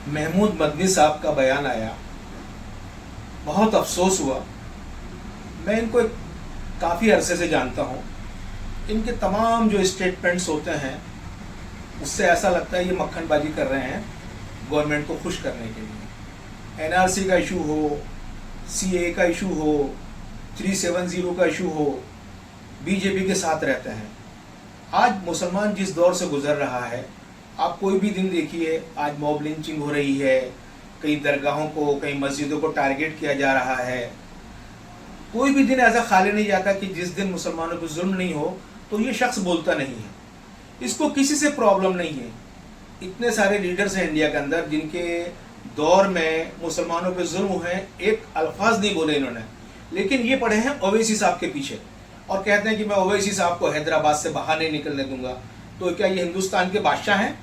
महमूद मदनी साहब का बयान आया, बहुत अफसोस हुआ। मैं इनको काफ़ी अरसे से जानता हूँ। इनके तमाम जो स्टेटमेंट्स होते हैं उससे ऐसा लगता है ये मक्खनबाजी कर रहे हैं गवर्नमेंट को खुश करने के लिए। एनआरसी का इशू हो, सीए का इशू हो, 370 का इशू हो, बीजेपी के साथ रहते हैं। आज मुसलमान जिस दौर से गुजर रहा है, आप कोई भी दिन देखिए, आज मॉब लिंचिंग हो रही है, कई दरगाहों को, कई मस्जिदों को टारगेट किया जा रहा है। कोई भी दिन ऐसा खाली नहीं जाता कि जिस दिन मुसलमानों पर जुल्म नहीं हो तो ये शख्स बोलता नहीं है। इसको किसी से प्रॉब्लम नहीं है। इतने सारे लीडर्स हैं इंडिया के अंदर जिनके दौर में मुसलमानों पे जुल्म हुए, एक अल्फाज नहीं बोले इन्होंने, लेकिन ये पड़े हैं ओवैसी साहब के पीछे और कहते हैं कि मैं ओवैसी साहब को हैदराबाद से बाहर नहीं निकलने दूंगा। तो क्या ये हिंदुस्तान के बादशाह हैं,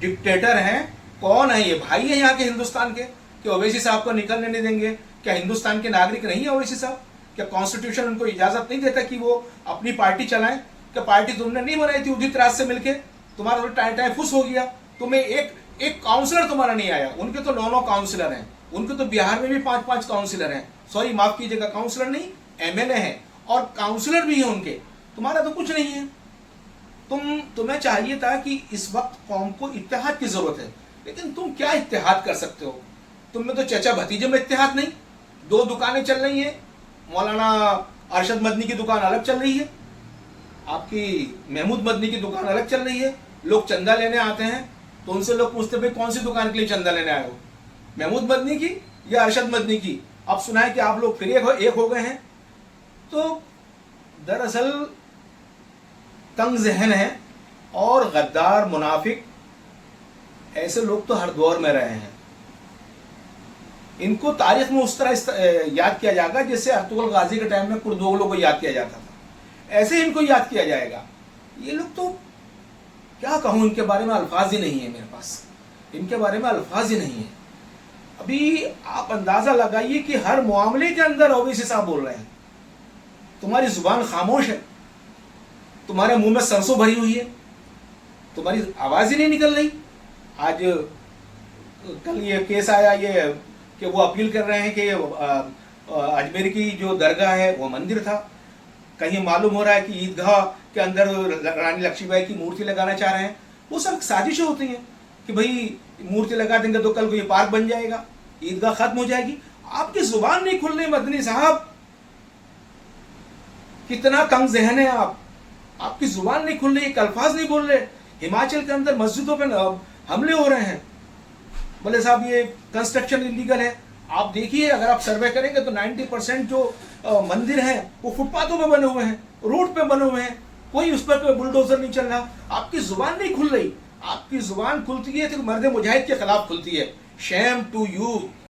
डिक्टेटर हैं? कौन है ये? भाई है यहाँ के हिंदुस्तान के कि ओवैसी साहब को निकलने नहीं देंगे? क्या हिंदुस्तान के नागरिक नहीं है ओवैसी साहब? क्या कॉन्स्टिट्यूशन उनको इजाजत नहीं देता कि वो अपनी पार्टी चलाएं? क्या पार्टी तुमने नहीं बनाई थी उदित राज से मिलके? तुम्हारा तो टाई फुस हो गया, तुम्हें एक काउंसलर तुम्हारा नहीं आया। उनके तो 9 काउंसलर हैं, उनके तो बिहार में भी 5 काउंसलर हैं। सॉरी, माफ कीजिएगा, काउंसलर नहीं, एमएलए हैं और काउंसलर भी हैं उनके। तुम्हारा तो कुछ नहीं है। तुम्हें चाहिए था कि इस वक्त कौम को इत्तेहाद की जरूरत है, लेकिन तुम क्या इत्तेहाद कर सकते हो? तुम में तो चचा भतीजे में इत्तेहाद नहीं। 2 दुकानें चल रही हैं, मौलाना अरशद मदनी की दुकान अलग चल रही है, आपकी महमूद मदनी की दुकान अलग चल रही है। लोग चंदा लेने आते हैं तो उनसे लोग पूछते भाई कौन सी दुकान के लिए चंदा लेने आए हो, महमूद मदनी की या अरशद मदनी की? अब सुना है कि आप लोग फिर एक हो गए हैं। तो दरअसल तंग जहन है और गद्दार, मुनाफिक, ऐसे लोग तो हर दौर में रहे हैं। इनको तारीख में उस तरह याद किया जाएगा जैसे अर्तुगरुल गाजी के टाइम में कुर्दोगलों को याद किया जाता था, ऐसे इनको याद किया जाएगा। ये लोग तो क्या कहूं, इनके बारे में अल्फाज ही नहीं है मेरे पास, इनके बारे में अल्फाज ही नहीं है। अभी आप अंदाजा लगाइए कि हर मामले के अंदर ओवैसी साहब बोल रहे हैं। तुम्हारी जुबान खामोश है, तुम्हारे मुंह में सरसों भरी हुई है, तुम्हारी आवाज ही नहीं निकल रही। आज कल ये केस आया ये कि वो अपील कर रहे हैं कि अजमेर की जो दरगाह है वो मंदिर था। कहीं मालूम हो रहा है कि ईदगाह के अंदर रानी लक्ष्मीबाई की मूर्ति लगाना चाह रहे हैं। वो सब साजिशें होती हैं कि भाई मूर्ति लगा देंगे तो कल को ये पार्क बन जाएगा, ईदगाह खत्म हो जाएगी। आपकी जुबान नहीं खुल रही मदनी साहब, कितना कम जहन है आप। आपकी जुबान नहीं खुल रही, एक अल्फाज नहीं बोल रहे। हिमाचल के अंदर मस्जिदों पर हमले हो रहे हैं। बोले साहब ये कंस्ट्रक्शन इलीगल है। आप देखिए, अगर आप सर्वे करेंगे तो 90% जो मंदिर हैं वो फुटपाथों पे बने हुए हैं, रोड पे बने हुए हैं, कोई उस पर कोई बुलडोजर नहीं चल रहा। आपकी जुबान नहीं खुल रही। आपकी जुबान खुलती है तो मर्द मुजाहिद के खिलाफ खुलती है। Shame to you.